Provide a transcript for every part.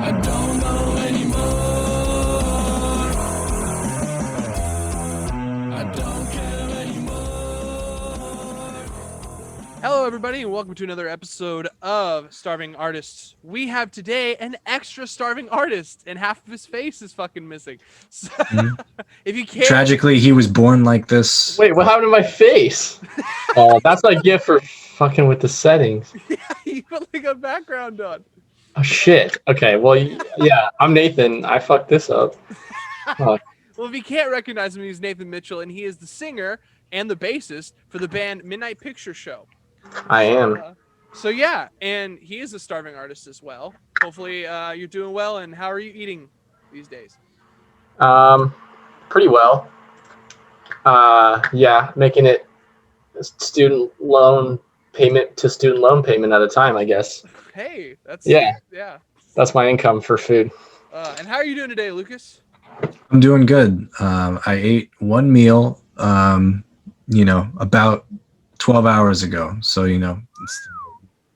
I don't know anymore. I don't care anymore. Hello, everybody, and welcome to another episode of Starving Artists. We have today an extra starving artist, and half of his face is fucking missing. So, if you can't, Tragically, he was born like this. Wait, what happened to my face? Oh, that's what I get for fucking with the settings. yeah, you put like a background on. Oh shit. Okay, well, yeah, I'm Nathan. I fucked this up. Well, if you can't recognize him, he's Nathan Mitchell, and he is the singer and the bassist for the band Midnight Picture Show. I am. So yeah, and he is a starving artist as well. Hopefully, you're doing well. And how are you eating these days? Pretty well. Yeah, making it student loan payment to student loan payment at a time, I guess. Hey, that's Yeah. That's my income for food. And how are you doing today, Lucas? I'm doing good. I ate one meal, about 12 hours ago. So, it's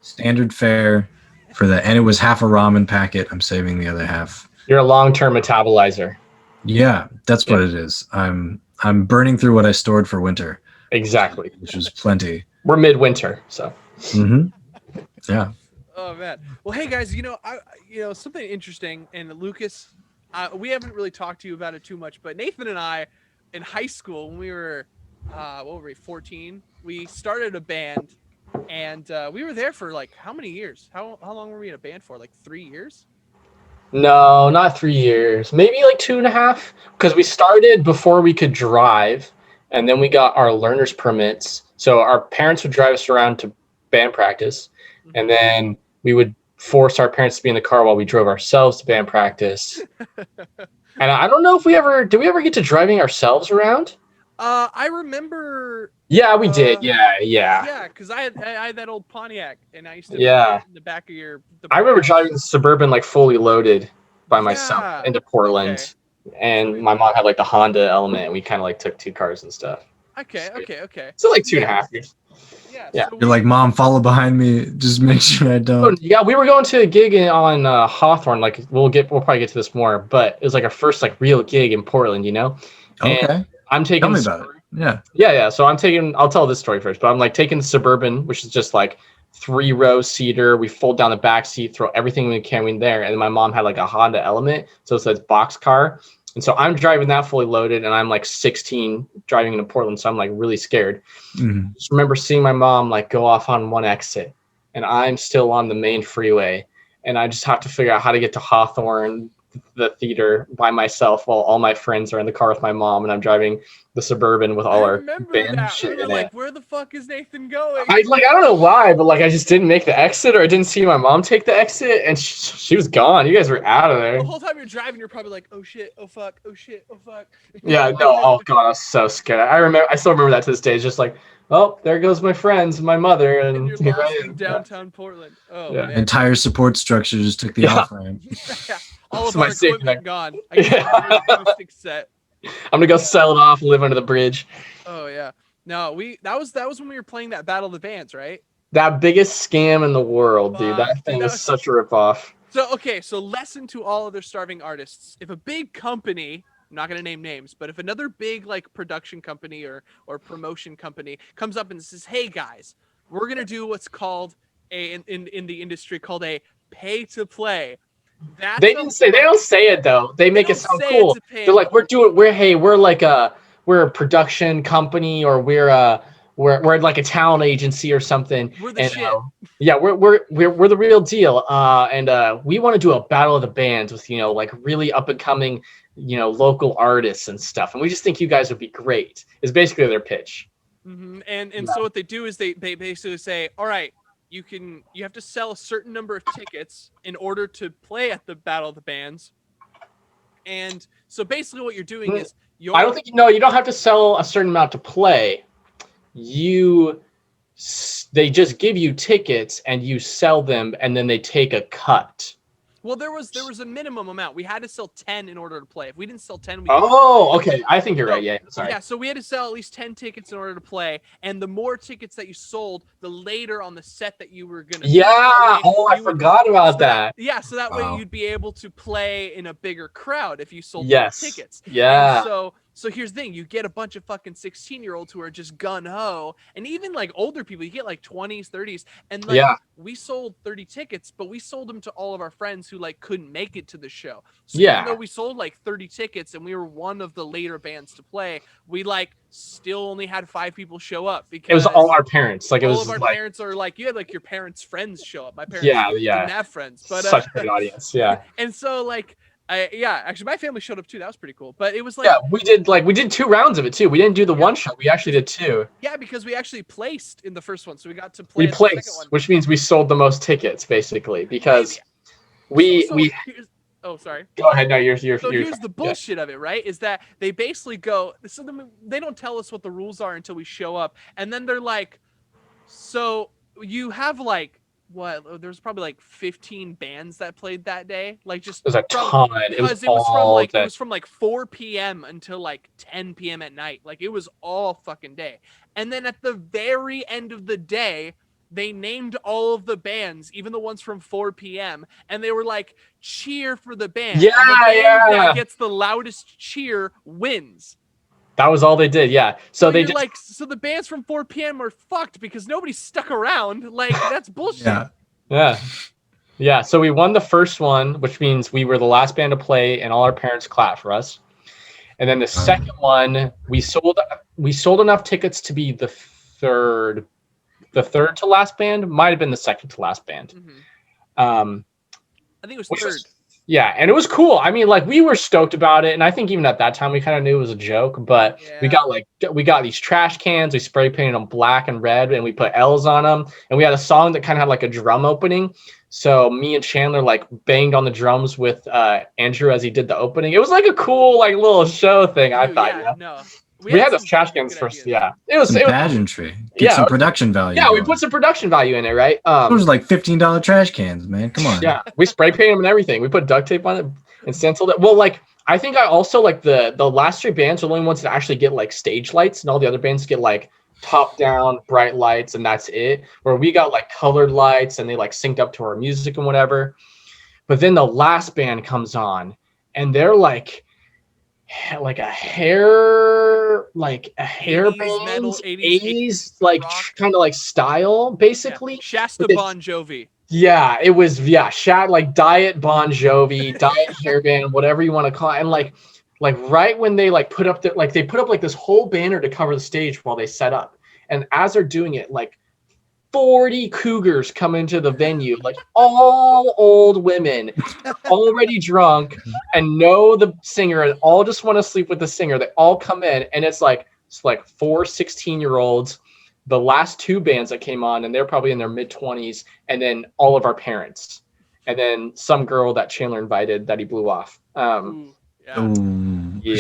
standard fare for that. And it was half a ramen packet. I'm saving the other half. You're a long-term metabolizer. Yeah, that's what it is. I'm burning through what I stored for winter. Exactly. Which was plenty. We're midwinter, so. Yeah. Oh man. Well, hey guys, something interesting. And Lucas, we haven't really talked to you about it too much, but Nathan and I, in high school, when we were, 14, we started a band, and we were there for like how many years? How long were we in a band for? Like 3 years? No, not 3 years. Maybe like 2.5. Because we started before we could drive, and then we got our learner's permits. So our parents would drive us around to band practice, and then we would force our parents to be in the car while we drove ourselves to band practice. And I don't know if did we ever get to driving ourselves around? I remember. Yeah, we did. Yeah. Yeah, because I had that old Pontiac, and I used to put it in the back of your. I remember driving the Suburban like fully loaded by myself into Portland, and my mom had like the Honda Element, and we kind of like took two cars and stuff. Okay. So like 2.5 years. Yeah. You're like, Mom, follow behind me. Just make sure I don't. Yeah, we were going to a gig on Hawthorne. Like we'll probably get to this more, but it was like our first like real gig in Portland, Okay. And I'm taking. Tell me about it. Yeah. So I'll tell this story first, but I'm like taking the Suburban, which is just like 3-row seater. We fold down the back seat, throw everything we can in there, and then my mom had like a Honda Element, so it's a box car. And so I'm driving that fully loaded, and I'm like 16 driving into Portland, so I'm like really scared. Mm-hmm. Just remember seeing my mom like go off on one exit, and I'm still on the main freeway, and I just have to figure out how to get to Hawthorne, the theater, by myself while all my friends are in the car with my mom, and I'm driving the Suburban with all our band shit in it. Where the fuck is Nathan going? I don't know why, but like I just didn't make the exit, or I didn't see my mom take the exit, and she was gone. You guys were out of there. The whole time you're driving, you're probably like, oh shit, oh fuck, oh shit, oh fuck. Yeah, no, oh god, I was so scared. I still remember that to this day. It's just like, oh, there goes my friends, my mother, and you're lost in downtown Portland. Oh, yeah. man. Entire support structure just took the off ramp. All of my our equipment gone. I got an acoustic set. I'm gonna go sell it off, live under the bridge. Oh yeah. No, that was when we were playing that Battle of the Bands, right? That biggest scam in the world, dude. That thing was such a ripoff. So lesson to all other starving artists. If a big company, I'm not gonna name names, but if another big like production company or promotion company comes up and says, hey guys, we're gonna do what's called in the industry called a pay to play. They don't say it though. They make it sound cool. They're like, we're a production company, or we're like a talent agency or something. We're the shit. Yeah, we're the real deal. And we want to do a battle of the bands with like really up and coming local artists and stuff. And we just think you guys would be great. Is basically their pitch. Mm-hmm. And so what they do is they basically say, all right, you have to sell a certain number of tickets in order to play at the Battle of the Bands. And so basically what you're doing is you don't have to sell a certain amount to play. They just give you tickets and you sell them, and then they take a cut. Well, there was a minimum amount. We had to sell 10 in order to play. If we didn't sell 10, we Oh, okay. I think you're So- right. Yeah. Sorry. Yeah, so we had to sell at least 10 tickets in order to play, and the more tickets that you sold, the later on the set that you were gonna. Yeah. Oh, I you would- forgot about so that. Yeah, so that way Wow. you'd be able to play in a bigger crowd if you sold more Yes. tickets. Yeah. And so here's the thing: you get a bunch of fucking 16-year-olds who are just gun ho, and even like older people. You get like 20s, 30s, and like Yeah. we sold 30 tickets, but we sold them to all of our friends who like couldn't make it to the show. So Yeah. even though we sold like 30 tickets and we were one of the later bands to play, we like still only had 5 people show up because It was all our parents. Like it all was of our like, parents are like, you had like your parents' friends show up. My parents yeah. didn't have friends, but Such a great audience. Yeah. and so like actually my family showed up too. That was pretty cool. But it was like Yeah. We did 2 rounds of it too. We didn't do the one shot. We actually did 2. yeah, because we actually placed in the first one, so we got to play We in the second placed, one. which means we sold the most tickets basically because we oh sorry. go ahead. No, you're So you're here's the bullshit of it, right? Is that they basically go, so they don't tell us what the rules are until we show up, and then they're like, so you have like what? There's probably like 15 bands that played that day, like just There's a from- ton. It was because it was from all like day. it was from like 4 p.m. until like 10 p.m. at night, like it was all fucking day, and then at the very end of the day. They named all of the bands, even the ones from 4 p.m., and they were like, cheer for the band. Yeah, and the band yeah. that gets the loudest cheer wins. That was all they did. Yeah. So they you're just like, so the bands from 4 p.m. are fucked because nobody stuck around. Like, that's bullshit. Yeah. yeah. Yeah. So we won the first one, which means we were the last band to play, and all our parents clapped for us. And then the second one, we sold enough tickets to be the third to last band. Might have been the second to last band. I think it was Which third. Yeah, and it was cool. I mean, like we were stoked about it, and I think even at that time we kind of knew it was a joke. But we got these trash cans. We spray painted them black and red, and we put L's on them. And we had a song that kind of had like a drum opening. So me and Chandler like banged on the drums with Andrew as he did the opening. It was like a cool like little show thing. I thought. Yeah, no. We had those some trash fucking cans good first. ideas. Yeah, it was Some pageantry. Get yeah, some production value. yeah. We going. put some production value in it, right? Those are like $15 trash cans, man. Come on. Yeah, we spray painted them and everything. We put duct tape on it and stenciled it. Well, like I think I also like the last 3 bands are the only ones that actually get like stage lights, and all the other bands get like top down bright lights, and that's it. Where we got like colored lights, and they like synced up to our music and whatever. But then the last band comes on, and they're like a hair 80s band, metal, 80s like rock. kind of like style, basically. Yeah. Shasta But Bon Jovi. Yeah, it was like Diet Bon Jovi, Diet Hairband, whatever you want to call it. And like right when they like put up this whole banner to cover the stage while they set up. And as they're doing it, like 40 cougars come into the venue, like all old women, already drunk, and know the singer, and all just want to sleep with the singer. They all come in, and it's like 4 16-year-olds. The last 2 bands that came on, and they're probably in their mid-20s, and then all of our parents, and then some girl that Chandler invited that he blew off. Ooh, yeah. Ooh. Yeah.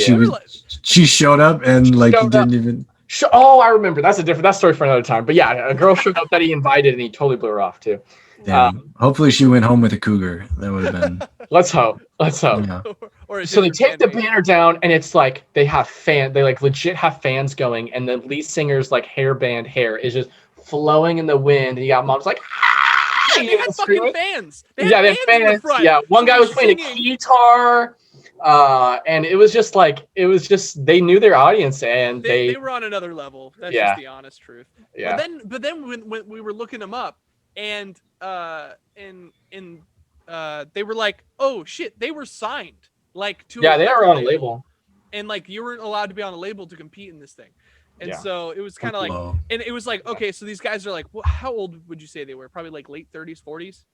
She showed up and like Showed you didn't even. Oh, I remember. That's that story for another time. But yeah, a girl showed up that he invited, and he totally blew her off too. Damn. Hopefully she went home with a cougar. That would have been. Let's hope. Yeah. Or a So they different take the band name. banner down, and it's like they like legit have fans going, and the lead singer's like hairband hair is just flowing in the wind, and you got moms like, ah! Yeah, they had fucking fans. They had they had fans in the fans. front. Yeah, one guy Somebody was playing a singing. guitar, and it was just they knew their audience, and They were on another level. That's Yeah. just the honest truth. yeah. But then when we were looking them up, and they were like, oh shit, they were signed like to Yeah, they record were on a label. and like you weren't allowed to be on a label to compete in this thing, and Yeah. so it was kind of like, Whoa. and it was like, okay, so these guys are like, well, how old would you say they were? Probably like late 30s, 40s.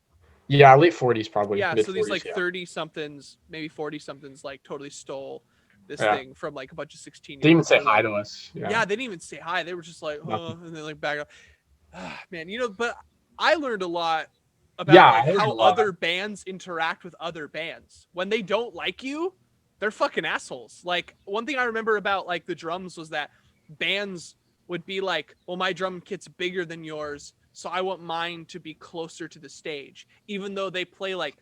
Yeah, late 40s probably. Yeah, so these mid-40s, like yeah. 30 somethings, maybe 40 somethings, like totally stole this Yeah. thing from like a bunch of 16 Didn't even say hi to us. Yeah, they didn't even say hi. They were just like, Nothing. and then like back up. Man, but I learned a lot about Yeah, I like, learned how a lot. other bands interact with other bands. When they don't like you, they're fucking assholes. Like one thing I remember about like the drums was that bands would be like, well, my drum kit's bigger than yours, so I want mine to be closer to the stage, even though they play like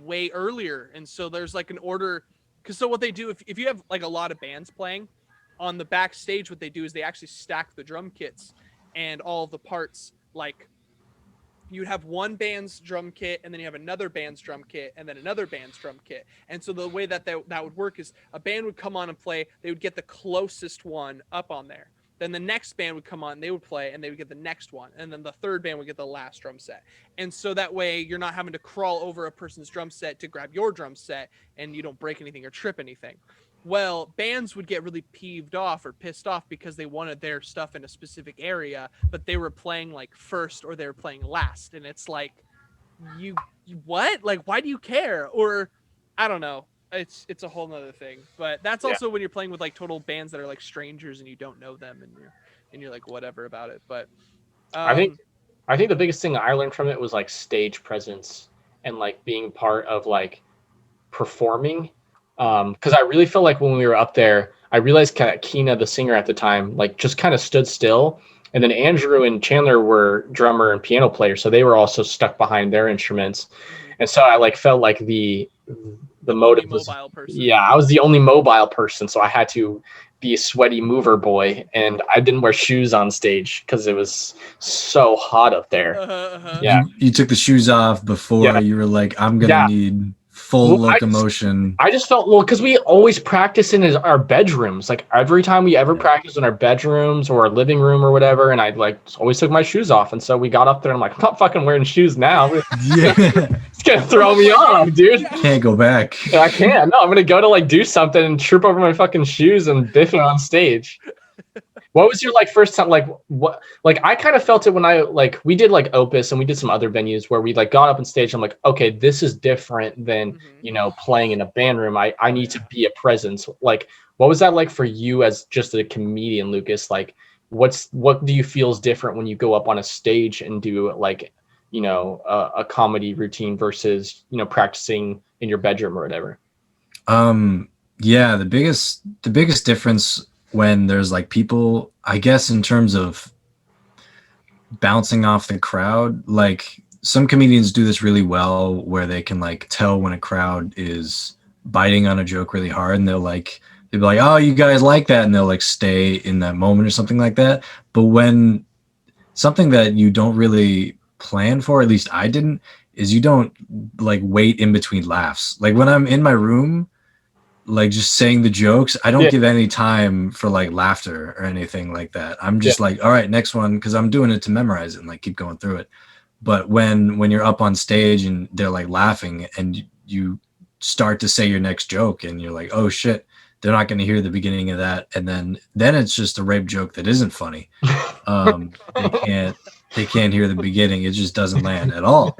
way earlier, and so there's like an order. Because so what they do, if you have like a lot of bands playing on the backstage, what they do is they actually stack the drum kits and all the parts. Like you'd have one band's drum kit, and then you have another band's drum kit, and then another band's drum kit. And so the way that would work is a band would come on and play, they would get the closest one up on there. Then the next band would come on, they would play, and they would get the next one. And then the third band would get the last drum set. And so that way you're not having to crawl over a person's drum set to grab your drum set, and you don't break anything or trip anything. Well, bands would get really peeved off or pissed off because they wanted their stuff in a specific area, but they were playing like first or they were playing last. And it's like, you what? Like, why do you care? Or I don't know. It's a whole nother thing. But that's also when you're playing with like total bands that are like strangers and you don't know them, and you're like whatever about it. But I think the biggest thing I learned from it was like stage presence and like being part of like performing. Because I really felt like when we were up there, I realized kind of Keena, the singer at the time, like just kind of stood still. And then Andrew and Chandler were drummer and piano players, so they were also stuck behind their instruments. And so I like felt like the motive was, mobile person. Yeah, I was the only mobile person, so I had to be a sweaty mover boy, and I didn't wear shoes on stage because it was so hot up there. Yeah, you took the shoes off before you were like, I'm gonna need full locomotion. I just felt because we always practice in our bedrooms. Like every time we ever practice in our bedrooms or our living room or whatever, and I like always took my shoes off. And so we got up there, and I'm like, I'm not fucking wearing shoes now. It's gonna throw me off, dude. Can't go back. I can't. No, I'm gonna go to like do something and trip over my fucking shoes and biff it on stage. What was your like first time? Like what? Like I kind of felt it when I like we did like Opus and we did some other venues where we like got up on stage. I'm like, okay, this is different than playing in a band room. I need to be a presence. Like, what was that like for you as just a comedian, Lucas? Like, what do you feel is different when you go up on a stage and do like a comedy routine versus practicing in your bedroom or whatever? Yeah, the biggest difference when there's like people, I guess, in terms of bouncing off the crowd, like some comedians do this really well where they can like tell when a crowd is biting on a joke really hard, and they'll be like, oh, you guys like that, and they'll like stay in that moment or something like that. But when something that you don't really plan for, at least I didn't, is you don't like wait in between laughs. Like when I'm in my room, like just saying the jokes, I don't give any time for like laughter or anything like that. I'm just like, all right, next one, because I'm doing it to memorize it and like keep going through it. But when you're up on stage and they're like laughing and you start to say your next joke and you're like, oh shit, they're not going to hear the beginning of that, and then it's just a rape joke that isn't funny. They can't hear the beginning. It just doesn't land at all.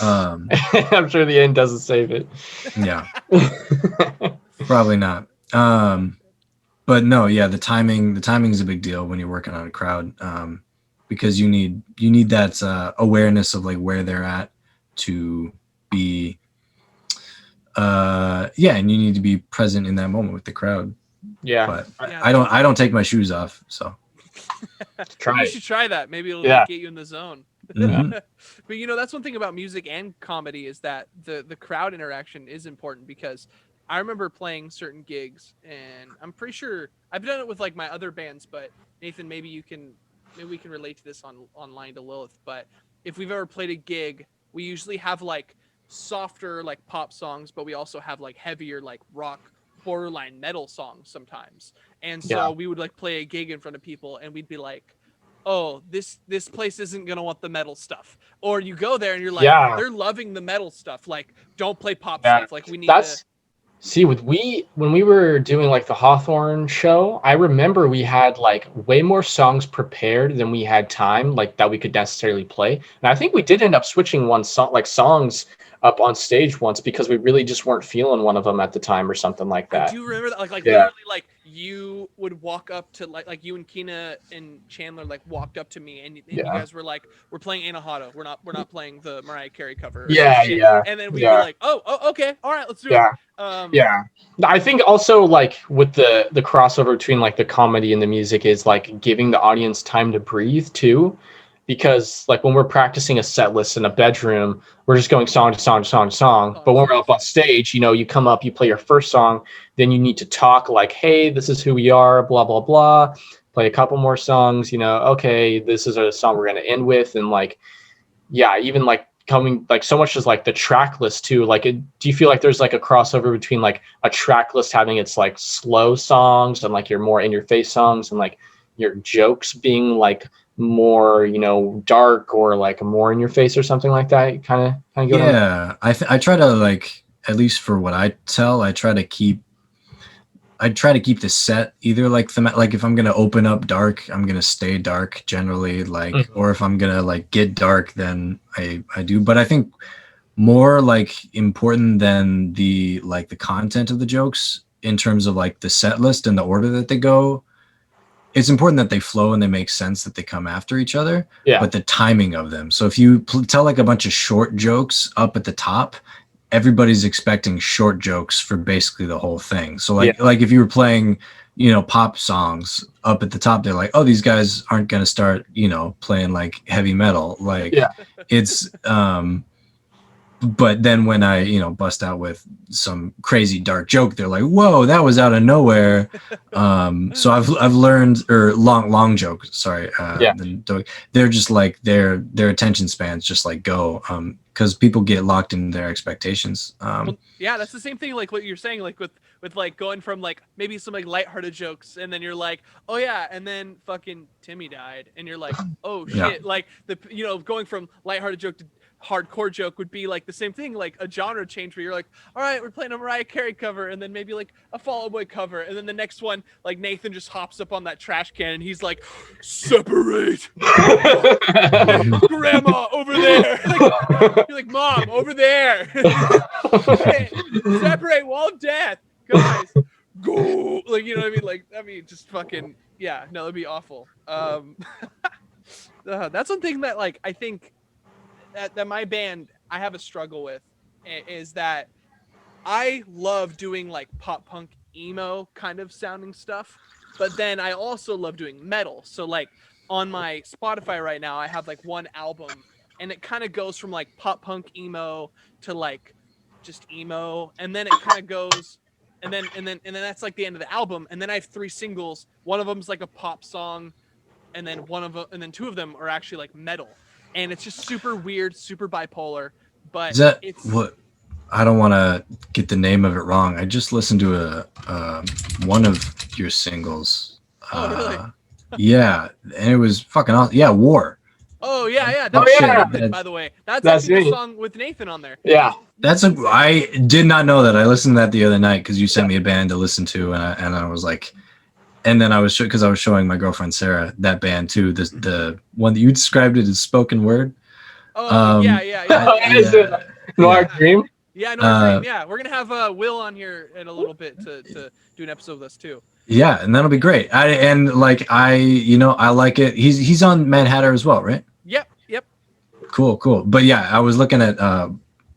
I'm sure the end doesn't save it. Yeah. Probably not. But no, yeah, the timing is a big deal when you're working on a crowd, because you need that awareness of like where they're at to be and you need to be present in that moment with the crowad. Yeah. But I don't take my shoes off, so you should try that. Maybe it'll get you in the zone. Mm-hmm. But that's one thing about music and comedy is that the crowd interaction is important, because I remember playing certain gigs, and I'm pretty sure I've done it with like my other bands, but Nathan, maybe we can relate to this online to Lilith. But if we've ever played a gig, we usually have like softer like pop songs, but we also have like heavier like rock, borderline metal songs sometimes. And so we would like play a gig in front of people, and we'd be like, oh, this place isn't gonna want the metal stuff. Or you go there and you're like, they're loving the metal stuff. Like, don't play pop stuff. Like, we need to. See, when we were doing like the Hawthorne show, I remember we had like way more songs prepared than we had time, like that we could necessarily play. And I think we did end up switching songs up on stage once because we really just weren't feeling one of them at the time or something like that. I do remember that, literally, like you would walk up to like you and Keena and Chandler like walked up to me, and you guys were like, "We're playing Anahata. We're not playing the Mariah Carey cover." And then we were like, "Oh, okay, all right, let's do it." I think also like with the crossover between like the comedy and the music is like giving the audience time to breathe too. because like when we're practicing a set list in a bedroom, we're just going song to song to song to song. But when we're up on stage, you know, you come up, you play your first song, then you need to talk like, hey, this is who we are, blah, blah, blah. Play a couple more songs, you know, okay, this is a song we're going to end with. And like, yeah, even like coming like so much as like the track list too. Like, do you feel like there's like a crossover between like a track list having its like slow songs and like your more in your face songs and like your jokes being like more, you know, dark or like more in your face or something like that? Kind of go Yeah, I try to, like, at least for what I tell, I try to keep the set either like like if I'm gonna open up dark, I'm gonna stay dark generally, like, or if I'm gonna like get dark, then I do. But I think more like important than the like the content of the jokes in terms of like the set list and the order that they go, it's important that they flow and they make sense, that they come after each other. Yeah. But the timing of them. So if you tell like a bunch of short jokes up at the top, everybody's expecting short jokes for basically the whole thing. So like if you were playing, you know, pop songs up at the top, they're like, oh, these guys aren't going to start, you know, playing like heavy metal. Like it's, but then when I, you know, bust out with some crazy dark joke, they're like, whoa, that was out of nowhere. So I've learned, or long joke, sorry. They're just like, their attention spans just like go, because people get locked in their expectations. Well, yeah, that's the same thing like what you're saying, like with like going from like maybe some like lighthearted jokes, and then you're like, oh yeah, and then fucking Timmy died, and you're like, oh shit. Like the, you know, going from lighthearted joke to hardcore joke would be like the same thing, like a genre change where you're like, all right, we're playing a Mariah Carey cover, and then maybe like a Fall Out Boy cover, and then the next one, like Nathan just hops up on that trash can and he's like, separate. Grandma over there. Like, you're like, Mom over there. Separate, wall of death, guys, go. Like, you know what I mean? Like, I mean, just fucking, yeah, no, it'd be awful. That's one thing that like I think that my band, I have a struggle with, is that I love doing like pop punk emo kind of sounding stuff, but then I also love doing metal. So like on my Spotify right now, I have like one album, and it kind of goes from like pop punk emo to like just emo, and then it kind of goes, and then that's like the end of the album. And then I have 3 singles. One of them's like a pop song, and then two of them are actually like metal. And it's just super weird, super bipolar. But is that what? I don't want to get the name of it wrong. I just listened to one of your singles. Oh, really? Yeah, and it was fucking awesome. Yeah, War. Oh yeah. That, by the way, that's actually a song with Nathan on there. Yeah, I did not know that. I listened to that the other night because you sent me a band to listen to, and I was like. And then I was because I was showing my girlfriend Sarah that band too. The one that you described it as spoken word. Oh yeah. Noir Dream. Yeah, Noir Dream. Yeah, we're gonna have Will on here in a little bit to do an episode with us too. Yeah, and that'll be great. I like it. He's on Mad Hatter as well, right? Yep. Cool. But yeah, I was looking at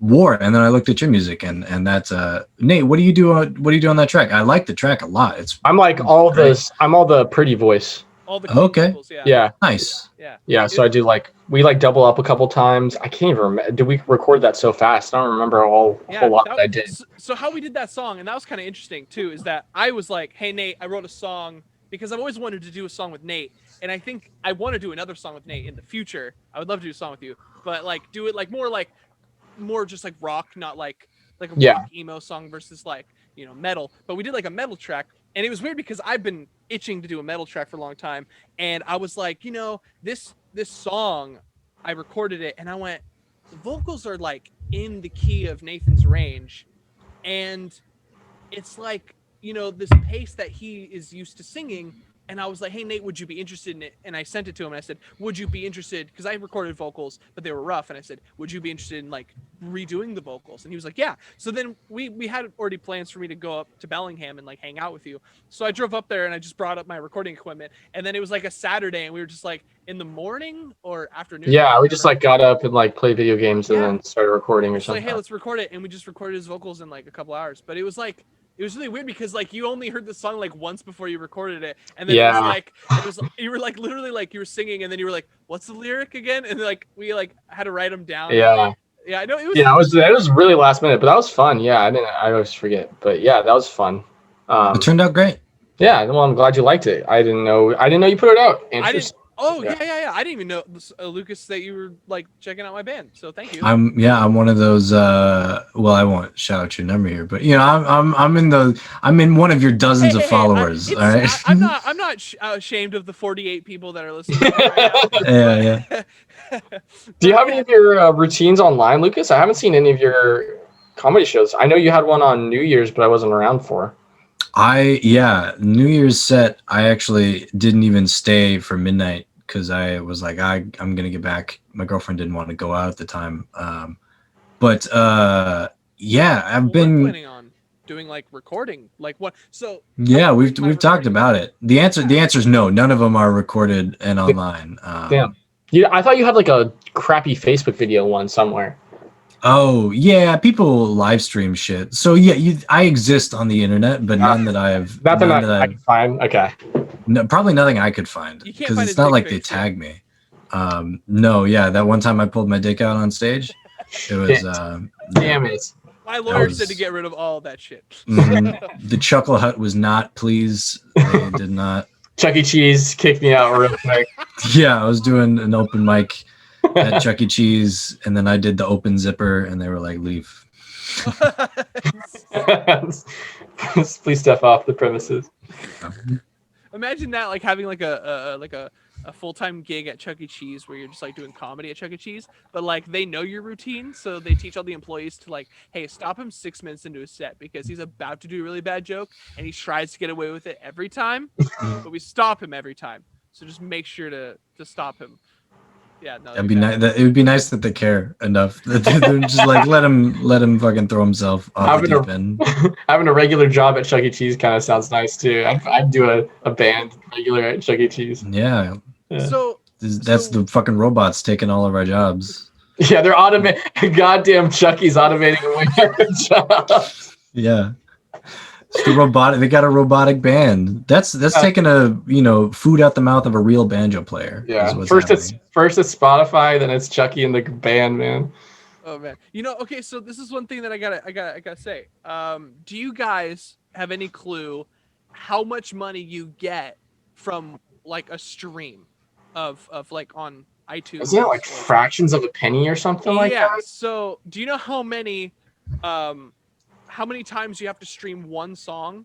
War, and then I looked at your music, and that's Nate. What do you do on that track? I like the track a lot. I'm like all the pretty voice. All the vocals, yeah. Nice. Yeah. So I do like we like double up a couple times. I can't even remember. Did we record that so fast? I don't remember a whole lot that I did. So how we did that song, and that was kind of interesting too, is that I was like, hey Nate, I wrote a song because I've always wanted to do a song with Nate, and I think I want to do another song with Nate in the future. I would love to do a song with you, but like do it like more just like rock, not like a rock emo song versus like, you know, metal. But we did like a metal track, and it was weird because I've been itching to do a metal track for a long time, and I was like, you know, this song, I recorded it and I went, the vocals are like in the key of Nathan's range, and it's like, you know, this pace that he is used to singing. And I was like, hey, Nate, would you be interested in it? And I sent it to him, and I said, would you be interested? Because I recorded vocals, but they were rough. And I said, would you be interested in like redoing the vocals? And he was like, yeah. So then we had already plans for me to go up to Bellingham and like hang out with you. So I drove up there, and I just brought up my recording equipment. And then it was like a Saturday, and we were just like in the morning or afternoon. Yeah, we just like got up and like played video games and then started recording or something. Like, hey, let's record it. And we just recorded his vocals in like a couple hours. But it was like, it was really weird because like you only heard the song like once before you recorded it, and then it was you were like literally like you were singing, and then you were like, "What's the lyric again?" And like we like had to write them down. Yeah. Yeah, I know it was. Yeah, it was really last minute, but that was fun. Yeah, I always forget, but yeah, that was fun. It turned out great. Yeah, well, I'm glad you liked it. I didn't know you put it out. Interesting. Oh yeah. I didn't even know, Lucas, that you were like checking out my band. So thank you. I'm one of those. Well, I won't shout out your number here, but you know, I'm in one of your dozens of followers. All right. I'm not ashamed of the 48 people that are listening right now. Yeah. Do you have any of your routines online, Lucas? I haven't seen any of your comedy shows. I know you had one on New Year's, but I wasn't around for. New Year's set. I actually didn't even stay for midnight because I was like, I'm gonna get back. My girlfriend didn't want to go out at the time. I've been planning on doing like recording, like what? So yeah, we've talked about it. The answer is no. None of them are recorded and online. Damn. Yeah, I thought you had like a crappy Facebook video one somewhere. Oh yeah, people live stream shit. So yeah, I exist on the internet, but none that I have. Nothing that I can find. Okay. No, probably nothing I could find because it's not like they tag me. No, yeah, that one time I pulled my dick out on stage, it was. Damn it. My lawyer said to get rid of all that shit. The Chuckle Hut was not pleased. They did not. Chuck E. Cheese kicked me out real quick. Yeah, I was doing an open mic at Chuck E. Cheese, and then I did the open zipper, and they were like, "Leave." Please step off the premises. Imagine that, like having like a full-time gig at Chuck E. Cheese where you're just like doing comedy at Chuck E. Cheese, but like they know your routine, so they teach all the employees to like, hey, stop him 6 minutes into his set because he's about to do a really bad joke and he tries to get away with it every time, but we stop him every time. So just make sure to stop him. Yeah, no. That'd be nice. It would be nice that they care enough that they're just like let him fucking throw himself off the deep end. Having a regular job at Chuck E. Cheese kind of sounds nice too. I'd do a band regular at Chuck E. Cheese. Yeah. So that's the fucking robots taking all of our jobs. Yeah, they're automating. Goddamn, Chucky's automating away our jobs. Yeah. It's the robotic. They got a robotic band. That's taking food out the mouth of a real banjo player. Yeah. First it's Spotify, then it's Chucky and the band, man. Oh man. Okay, so this is one thing that I gotta say. Do you guys have any clue how much money you get from like a stream of like on iTunes? Isn't it like fractions of a penny or something like that? Yeah. So do you know how many times you have to stream one song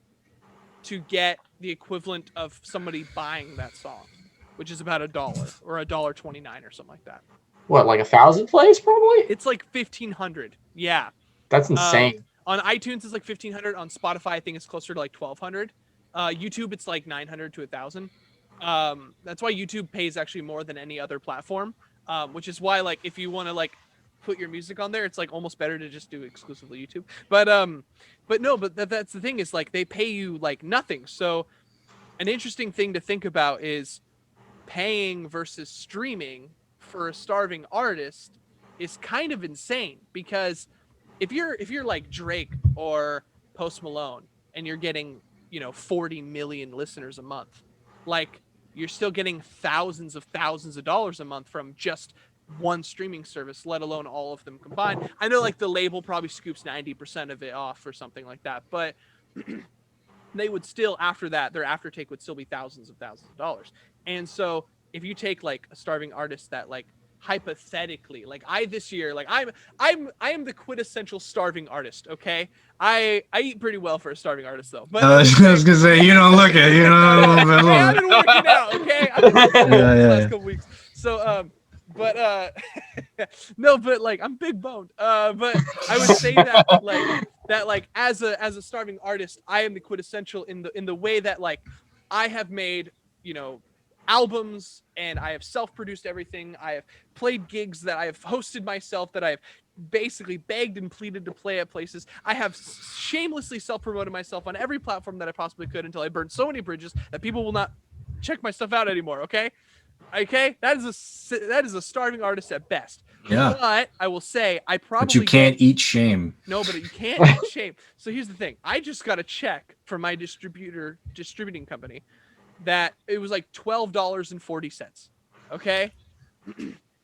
to get the equivalent of somebody buying that song, which is about $1 or $1.29 or something like that? What, like 1,000 plays probably? It's like 1,500. Yeah. That's insane. On iTunes, it's like 1,500. On Spotify, I think it's closer to like 1,200. YouTube, it's like 900 to 1,000. That's why YouTube pays actually more than any other platform, which is why like if you want to like put your music on there, it's like almost better to just do exclusively YouTube. But that's the thing is like they pay you like nothing. So an interesting thing to think about is paying versus streaming for a starving artist is kind of insane, because if you're like Drake or Post Malone and you're getting 40 million listeners a month, like you're still getting thousands of dollars a month from just one streaming service, let alone all of them combined. I know like the label probably scoops 90% of it off or something like that, but they would still, after that, their aftertake would still be thousands of dollars. And so if you take like a starving artist that like hypothetically, like this year, like I am the quintessential starving artist. Okay, I eat pretty well for a starving artist though. But I was gonna say you don't look it. I've been working out. Okay, I've been working out the last couple weeks. So no, but like I'm big boned. But I would say that like as a starving artist, I am the quintessential in the way that like I have made albums, and I have self-produced everything. I have played gigs that I have hosted myself, that I have basically begged and pleaded to play at places. I have shamelessly self-promoted myself on every platform that I possibly could until I burned so many bridges that people will not check my stuff out anymore. Okay, Okay, that is a starving artist at best. Yeah. But I will say I probably But you can't eat shame. No, but you can't eat shame. So here's the thing. I just got a check from my distributing company that it was like $12.40. Okay?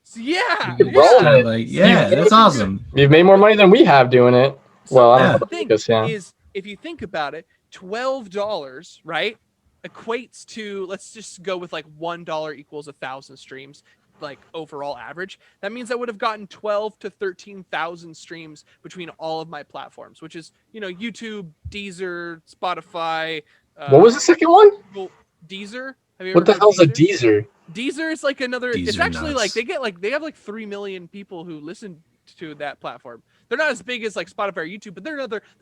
So yeah. You're rolling it. Like, yeah, that's awesome. You've made more money than we have doing it. So Well, I don't yeah. know the about thing Lucas, yeah. is, if you think about it, $12, right, equates to, let's just go with like $1 equals 1,000 streams, like overall average. That means I would have gotten 12 to 13,000 streams between all of my platforms, which is, YouTube, Deezer, Spotify. What was the second one? Well, Deezer. Have you ever What the heard hell's a Deezer? Deezer? Deezer is like another. It's Deezer actually nuts. like they have like 3 million people who listen to that platform. They're not as big as like Spotify or YouTube, but they're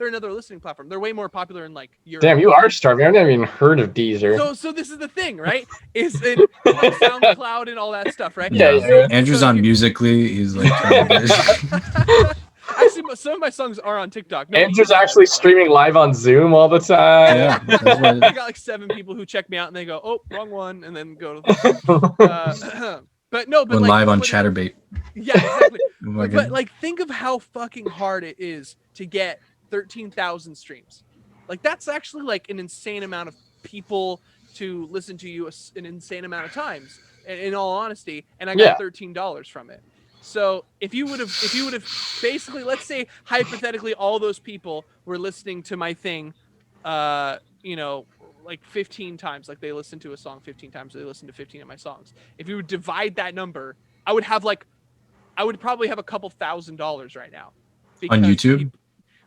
another listening platform. They're way more popular in like Europe. Damn, you are starving. I've never even heard of Deezer. So this is the thing, right? Is it like SoundCloud and all that stuff, right? Yeah. Andrew's on Musically. He's like trying to Actually, some of my songs are on TikTok. Nobody Andrew's uses that, actually but- streaming live on Zoom all the time. Yeah, that's what I got like 7 people who check me out and they go, "Oh, wrong one," and then go to. But no, but went like, live on when- Chatterbait. Yeah, exactly. Oh my But God. like, think of how fucking hard it is to get 13,000 streams. Like, that's actually like an insane amount of people to listen to you an insane amount of times. In all honesty, and I got $13 from it. So if you would have basically, let's say hypothetically, all those people were listening to my thing, like 15 times, like they listened to a song 15 times, so they listened to 15 of my songs. If you would divide that number, I would probably have a couple $1,000s right now. On YouTube?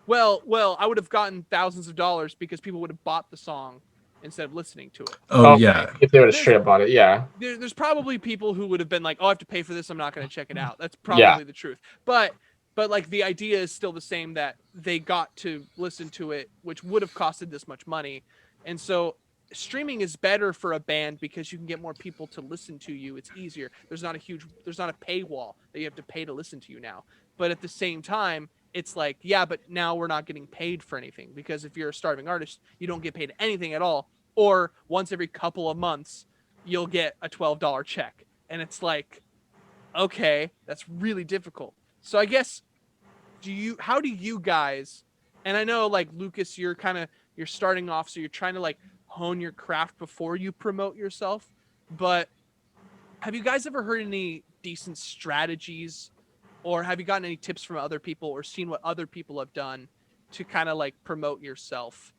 Well, I would have gotten thousands of dollars because people would have bought the song instead of listening to it. Oh yeah. If they would have straight up bought it, yeah. There's probably people who would have been like, "Oh, I have to pay for this. I'm not going to check it out." That's probably the truth. But like the idea is still the same, that they got to listen to it, which would have costed this much money. And so streaming is better for a band because you can get more people to listen to you. It's easier. There's not a paywall that you have to pay to listen to you now. But at the same time, it's like, yeah, but now we're not getting paid for anything, because if you're a starving artist, you don't get paid anything at all. Or once every couple of months, you'll get a $12 check. And it's like, okay, that's really difficult. So I guess, how do you guys, and I know like Lucas, you're starting off, so you're trying to like hone your craft before you promote yourself. But have you guys ever heard any decent strategies, or have you gotten any tips from other people or seen what other people have done to kind of like promote yourself,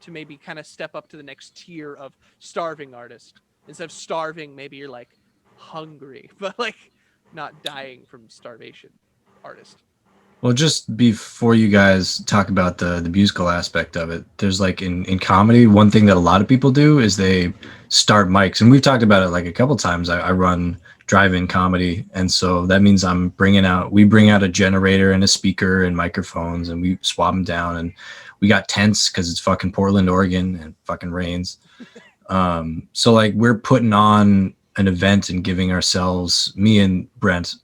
to maybe kind of step up to the next tier of starving artist? Instead of starving, maybe you're like hungry, but like not dying from starvation artist. Well, just before you guys talk about the musical aspect of it, there's like in comedy, one thing that a lot of people do is they start mics, and we've talked about it like a couple times. I run drive-in comedy, and so that means we bring out a generator and a speaker and microphones, and we swap them down, and we got tents because it's fucking Portland, Oregon, and fucking rains. So like we're putting on an event and giving ourselves, me and Brent,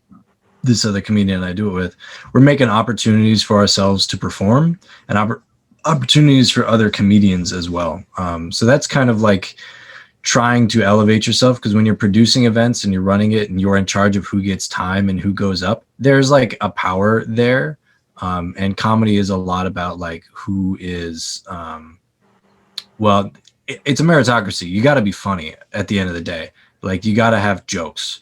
this other comedian I do it with, we're making opportunities for ourselves to perform, and opportunities for other comedians as well. So that's kind of like trying to elevate yourself, because when you're producing events and you're running it and you're in charge of who gets time and who goes up, there's like a power there. And comedy is a lot about like who is, it's a meritocracy. You got to be funny at the end of the day. Like you got to have jokes.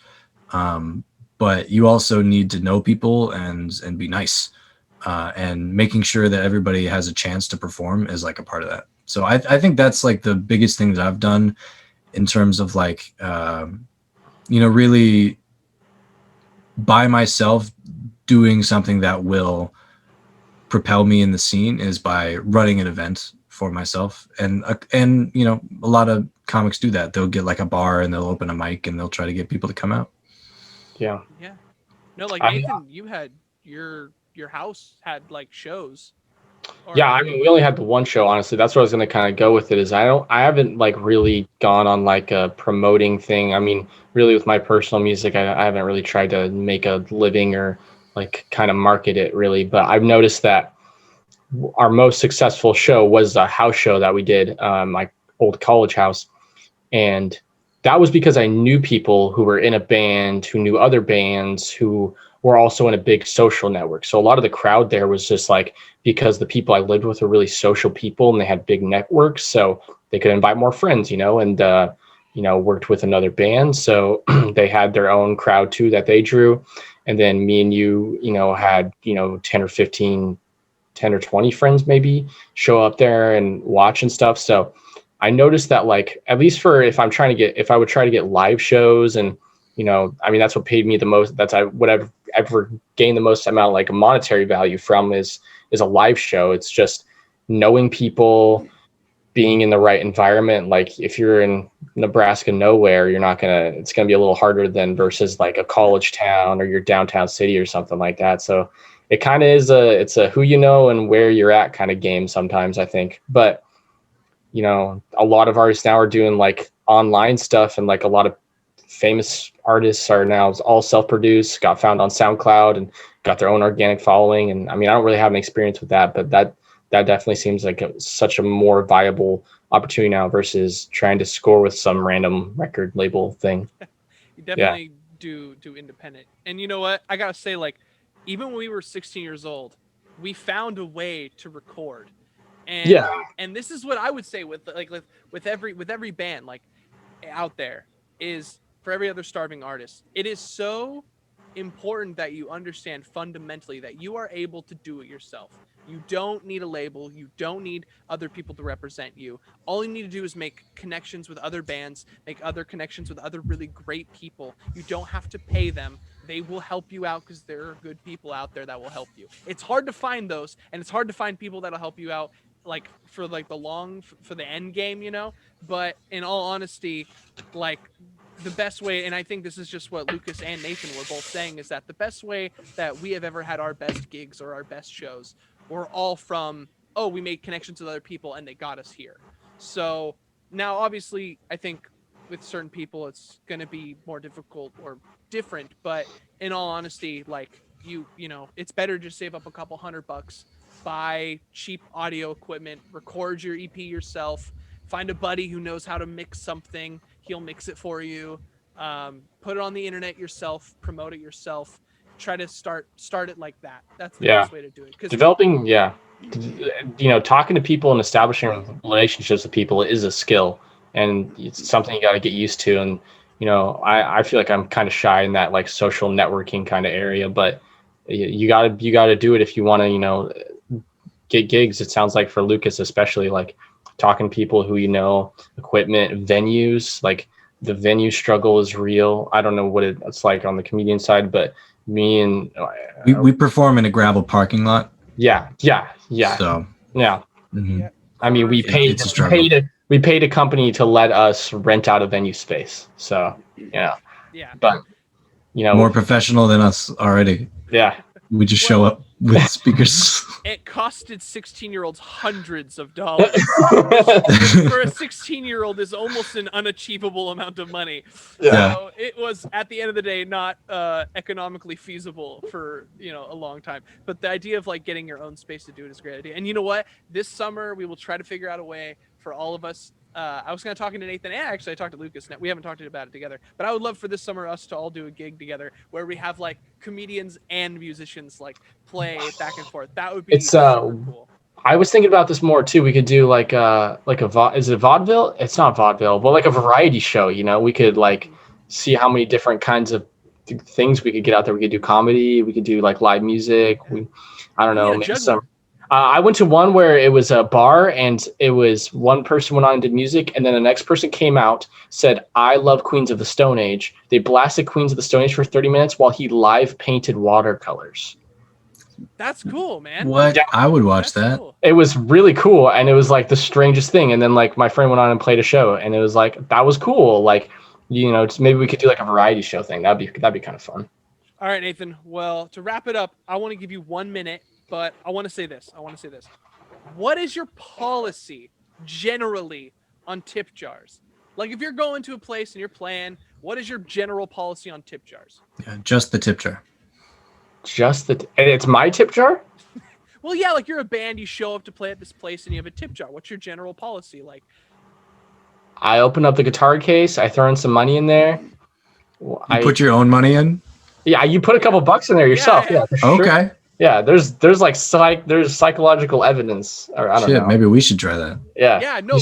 But you also need to know people and be nice, and making sure that everybody has a chance to perform is like a part of that. So I think that's like the biggest thing that I've done in terms of like, really by myself doing something that will propel me in the scene, is by running an event for myself. And a lot of comics do that. They'll get like a bar and they'll open a mic and they'll try to get people to come out. Yeah. No, like Nathan, you had your house had like shows. Yeah, I mean, we only had the one show, honestly. That's where I was gonna kind of go with it. Is I haven't like really gone on like a promoting thing. I mean, really with my personal music, I haven't really tried to make a living or like kind of market it really. But I've noticed that our most successful show was a house show that we did, my old college house, and that was because I knew people who were in a band, who knew other bands, who were also in a big social network. So a lot of the crowd there was just like, because the people I lived with were really social people and they had big networks, so they could invite more friends, and worked with another band, so they had their own crowd too that they drew. And then me and you, had 10 or 15, 10 or 20 friends maybe show up there and watch and stuff. So I noticed that, like, at least for if I would try to get live shows, and that's what paid me the most. That's what I've ever gained the most amount of like monetary value from is a live show. It's just knowing people, being in the right environment. Like if you're in Nebraska nowhere, it's gonna be a little harder than versus like a college town or your downtown city or something like that. So it kind of is it's a who you know and where you're at kind of game sometimes, I think. But a lot of artists now are doing like online stuff, and like a lot of famous artists are now all self-produced, got found on SoundCloud and got their own organic following. And I mean, I don't really have an experience with that, but that definitely seems like such a more viable opportunity now versus trying to score with some random record label thing. You definitely do independent. And you know what? I gotta say, like, even when we were 16 years old, we found a way to record. And and this is what I would say with every band like out there is, for every other starving artist, it is so important that you understand fundamentally that you are able to do it yourself. You don't need a label. You don't need other people to represent you. All you need to do is make connections with other bands, make other connections with other really great people. You don't have to pay them. They will help you out because there are good people out there that will help you. It's hard to find those, and it's hard to find people that'll help you out like for like for the end game, but in all honesty, like the best way, and I think this is just what Lucas and Nathan were both saying, is that the best way that we have ever had our best gigs or our best shows were all from, we made connections with other people and they got us here. So now obviously I think with certain people it's going to be more difficult or different, but in all honesty, like it's better to save up a couple $100, buy cheap audio equipment, record your EP yourself, find a buddy who knows how to mix something, he'll mix it for you, put it on the internet yourself, promote it yourself, try to start it like that. That's the best way to do it. Because developing, talking to people and establishing relationships with people is a skill, and it's something you got to get used to. And I feel like I'm kind of shy in that like social networking kind of area, but you gotta do it if you want to get gigs. It sounds like for Lucas especially, like talking to people who equipment, venues, like the venue struggle is real. I don't know what it's like on the comedian side, but me and we perform in a gravel parking lot. Yeah. So Mm-hmm. I mean, we paid a company to let us rent out a venue space. So but more professional than us already. Yeah, we just show up with speakers. It costed 16-year-olds hundreds of dollars. For a 16-year-old is almost an unachievable amount of money. Yeah. So it was, at the end of the day, not economically feasible for a long time. But the idea of like getting your own space to do it is a great idea. And you know what? This summer we will try to figure out a way for all of us. I was talking to Nathan, and actually I talked to Lucas. We haven't talked about it together, but I would love for this summer us to all do a gig together where we have like comedians and musicians like play back and forth. That would be super cool. I was thinking about this more too. We could do is it a vaudeville? It's not vaudeville, but like a variety show. We could like see how many different kinds of things we could get out there. We could do comedy. We could do like live music. I don't know, maybe some. I went to one where it was a bar, and it was one person went on and did music, and then the next person came out, said, "I love Queens of the Stone Age." They blasted Queens of the Stone Age for 30 minutes while he live painted watercolors. That's cool, man. What? Yeah. I would watch that. Cool. It was really cool, and it was like the strangest thing. And then like my friend went on and played a show, and it was like, that was cool. Like, maybe we could do like a variety show thing. That'd be kind of fun. All right, Nathan. Well, to wrap it up, I want to give you 1 minute. But I want to say this. What is your policy generally on tip jars? Like if you're going to a place and you're playing, what is your general policy on tip jars? Yeah, just the tip jar. And it's my tip jar? Well, yeah, like you're a band, you show up to play at this place and you have a tip jar. What's your general policy? Like, I open up the guitar case. I throw in some money in there. You put your own money in? Yeah, you put a couple bucks in there yourself. Yeah, for sure. Okay. Yeah, there's like there's psychological evidence. Or I don't know. Maybe we should try that. Yeah. Yeah, no,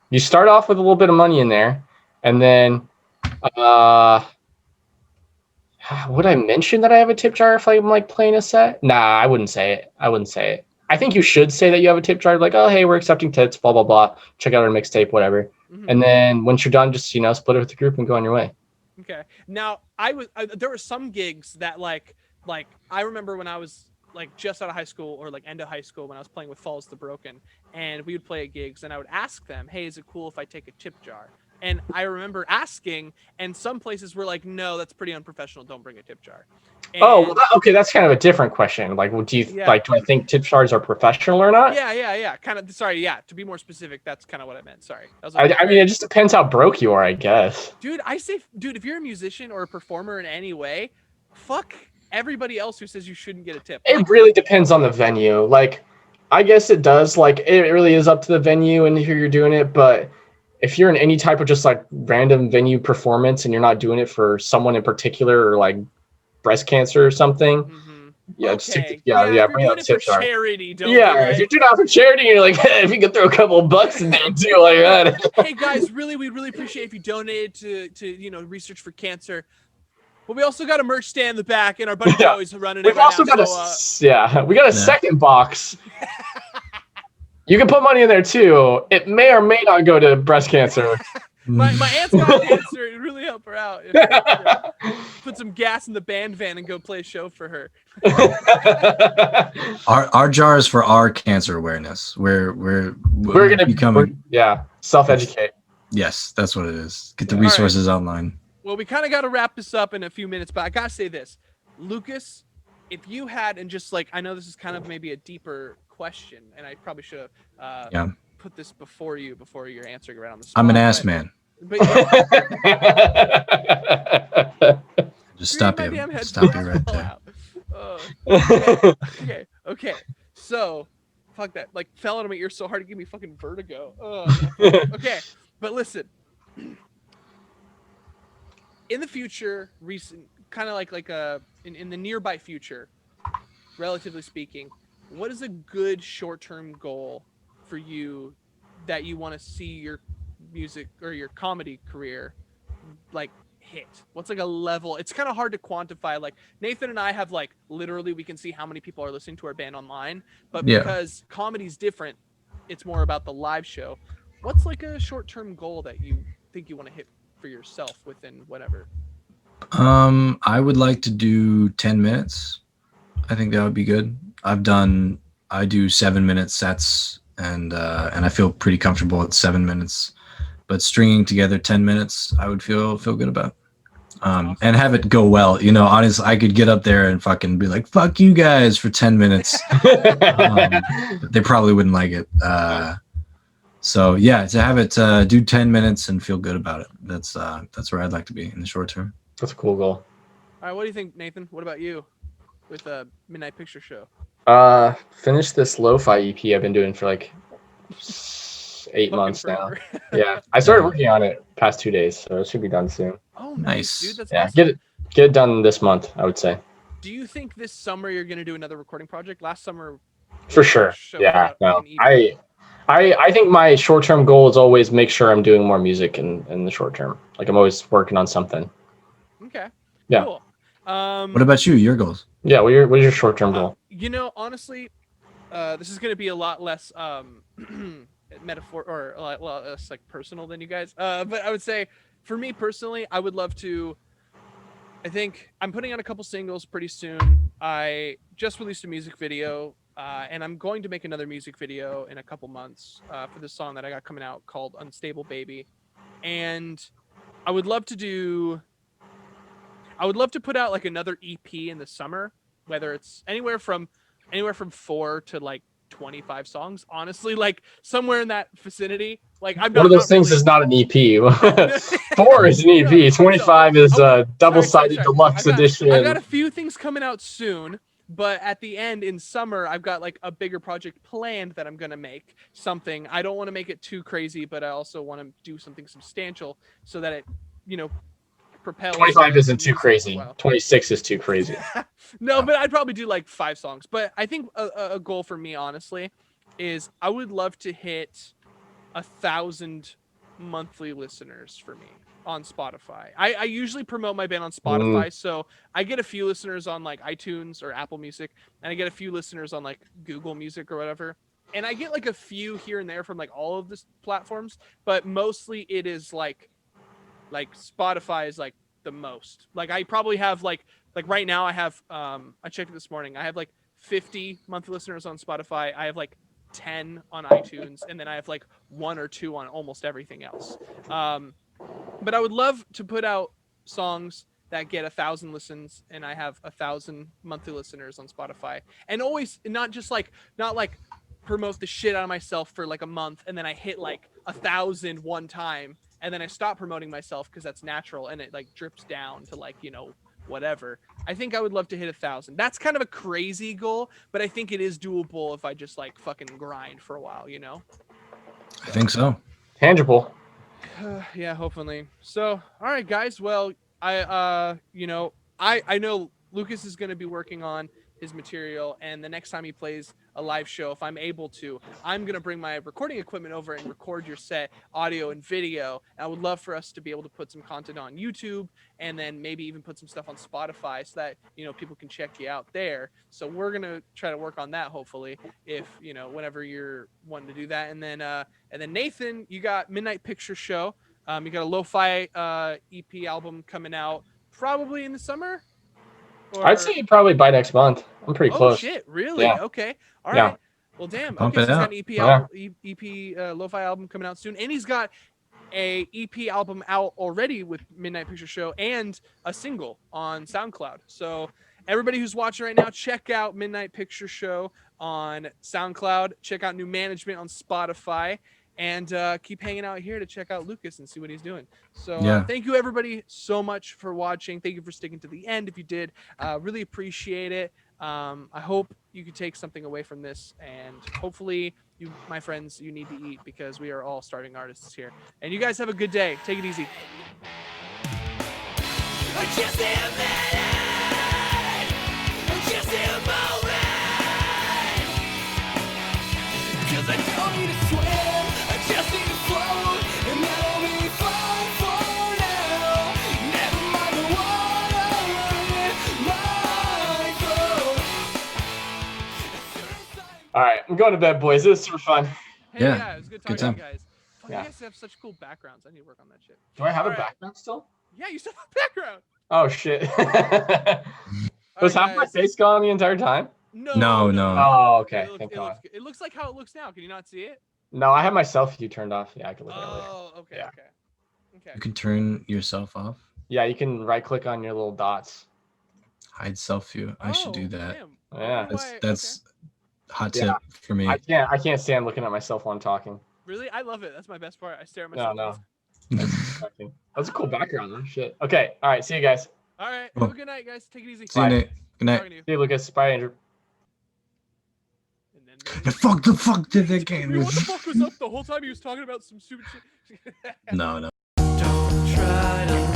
You start off with a little bit of money in there, and then would I mention that I have a tip jar if I'm like playing a set? Nah, I wouldn't say it. I think you should say that you have a tip jar, like, oh hey, we're accepting tips, blah blah blah. Check out our mixtape, whatever. Mhm. And then once you're done, just split it with the group and go on your way. Okay. Now there were some gigs that like I remember when I was like just out of high school or like end of high school when I was playing with Falls the Broken, and we would play at gigs and I would ask them, hey, is it cool if I take a tip jar? And I remember asking, and some places were like, no, that's pretty unprofessional. Don't bring a tip jar. And, okay. That's kind of a different question. Like, do you like? Do I think tip jars are professional or not? Yeah. Kind of. Sorry. Yeah. To be more specific, that's kind of what I meant. Sorry. I mean, it just depends how broke you are, I guess. Dude, if you're a musician or a performer in any way, fuck everybody else who says you shouldn't get a tip. It really depends on the venue. Like, I guess it does. Like, it really is up to the venue and who you're doing it. But if you're in any type of just like random venue performance and you're not doing it for someone in particular or like breast cancer or something, bring out the tip jar. Charity, don't if you're doing it for charity, you're like, hey, if you could throw a couple of bucks in there too while you're at it. Hey guys, we'd really appreciate if you donated to research for cancer. But we also got a merch stand in the back, and our buddy Joey's running it. We've also got we got a second box. You can put money in there too. It may or may not go to breast cancer. my aunt's got cancer. It'd really help her out. Put some gas in the band van and go play a show for her. Our jar is for our cancer awareness. We're gonna become self-educate. Yes, that's what it is. Get the resources online. Well, we kind of got to wrap this up in a few minutes, but I gotta say this, Lucas, if you had, and just like, I know this is kind of maybe a deeper question, and I probably should have put this before you're answering around the spot. I'm an ass man. But just stop you right there. Okay. So, fuck that. Like, fell out of my ear so hard to give me fucking vertigo. Okay, but listen. In the future, kind of in the nearby future, relatively speaking, what is a good short-term goal for you that you want to see your music or your comedy career like hit? What's like a level? It's kind of hard to quantify. Like Nathan and I have like literally we can see how many people are listening to our band online, but because comedy's different, it's more about the live show. What's like a short-term goal that you think you want to hit for yourself within whatever? I would like to do 10 minutes. I think that would be good. I do 7-minute sets and I feel pretty comfortable at 7 minutes, but stringing together 10 minutes, I would feel good about. Awesome. And have it go well. Honestly, I could get up there and fucking be like, fuck you guys for 10 minutes. They probably wouldn't like it. So yeah, to have it do 10 minutes and feel good about it. That's where I'd like to be in the short term. That's a cool goal. All right, what do you think, Nathan? What about you with a Midnight Picture Show? Finish this lo-fi EP I've been doing for like 8 months forever. now. Yeah, I started working on it past 2 days, so it should be done soon. Oh, nice, dude. That's awesome. Get it done this month, I would say. Do you think this summer you're gonna do another recording project? Last summer, for sure. Yeah, no, I think my short-term goal is always make sure I'm doing more music in the short term. Like I'm always working on something. Okay. Yeah. Cool. What about you? Your goals? Yeah. What is your short-term goal? Honestly, this is gonna be a lot less metaphor or a lot less like personal than you guys. But I would say, for me personally, I would love to. I think I'm putting out a couple singles pretty soon. I just released a music video. And I'm going to make another music video in a couple months for this song that I got coming out called Unstable Baby. And I would love to put out like another EP in the summer, whether it's anywhere from 4 to like 25 songs, honestly, like somewhere in that vicinity. Like I'm one of those things is not an EP. 4 is an EP. 25 is a double-sided deluxe edition. I got a few things coming out soon. But at the end in summer, I've got like a bigger project planned that I'm gonna make something. I don't want to make it too crazy, but I also want to do something substantial so that it, you know, propels. 25 isn't too music as crazy. well. 26 is too crazy. No, but I'd probably do like 5 songs. But I think a goal for me, honestly, is I would love to hit 1,000 monthly listeners for me on Spotify. I usually promote my band on Spotify, so I get a few listeners on like iTunes or Apple Music, and I get a few listeners on like Google Music or whatever. And I get like a few here and there from like all of the platforms, but mostly it is like Spotify is like the most. Like I probably have like right now I have I checked it this morning. I have like 50 monthly listeners on Spotify. I have like 10 on iTunes, and then I have like 1 or 2 on almost everything else. But I would love to put out songs that get 1,000 listens, and I have 1,000 monthly listeners on Spotify, and always not like promote the shit out of myself for like a month, and then I hit like 1,000 one time, and then I stop promoting myself because that's natural, and it like drips down to like, you know, whatever. I think I would love to hit 1,000. That's kind of a crazy goal, but I think it is doable if I just like fucking grind for a while, you know? I think so. Tangible. Yeah, hopefully. So, all right, guys. Well, I know Lucas is going to be working on his material, and the next time he plays a live show, if I'm able to, I'm going to bring my recording equipment over and record your set, audio and video. And I would love for us to be able to put some content on YouTube, and then maybe even put some stuff on Spotify so that, you know, people can check you out there. So we're going to try to work on that, hopefully, if, you know, whenever you're wanting to do that. And then Nathan, you got Midnight Picture Show. You got a lo-fi EP album coming out probably in the summer. Or... I'd say probably by next month. I'm pretty close. Oh shit! Really? Yeah. Okay. All Yeah. right. Well, damn. Pump Okay, it so he's got out. an EP Yeah. album, lo-fi album coming out soon, and he's got a EP album out already with Midnight Picture Show and a single on SoundCloud. So everybody who's watching right now, check out Midnight Picture Show on SoundCloud. Check out New Management on Spotify. And keep hanging out here to check out Lucas and see what he's doing. So Yeah. thank you everybody so much for watching. Thank you for sticking to the end. If you did, really appreciate it. I hope you could take something away from this, and hopefully you, my friends, you need to eat because we are all starving artists here. And you guys have a good day. Take it easy. Just a minute, just a moment, 'cause I don't need to swim, I just need to float, and that'll be fine for now. Never mind the water in my throat. All right, I'm going to bed, boys. This was super fun. Hey, Yeah, yeah, it was good good talking to you time. guys. Fuck, Yeah. you guys have such cool backgrounds. I need to work on that shit. Do I have All a right. background still? Yeah, you still have a background. Oh shit. All Was right, half my guys. face gone the entire time? No. No. Oh, okay. It Thank looks, God. it looks like how it looks now. Can you not see it? No, I have my selfie turned off. Yeah, I can look at it later. Oh, okay, Yeah. okay. You can turn yourself off. Yeah, you can right click on your little dots. Hide self view. I should do that. Damn. Yeah. That's hot Yeah. tip for me. I can't stand looking at myself while I'm talking. Okay. Really? I love it. That's my best part. I stare at No, myself. no. That's a cool background, though. Shit. Okay. All right. See you guys. All right. Cool. Have a good night, guys. Take it easy. See you, Nate. Good night. Talking to you. See you, Lucas. Bye, Andrew. And then The fuck did they get what the fuck was up the whole time he was talking about some stupid shit? No. Don't try to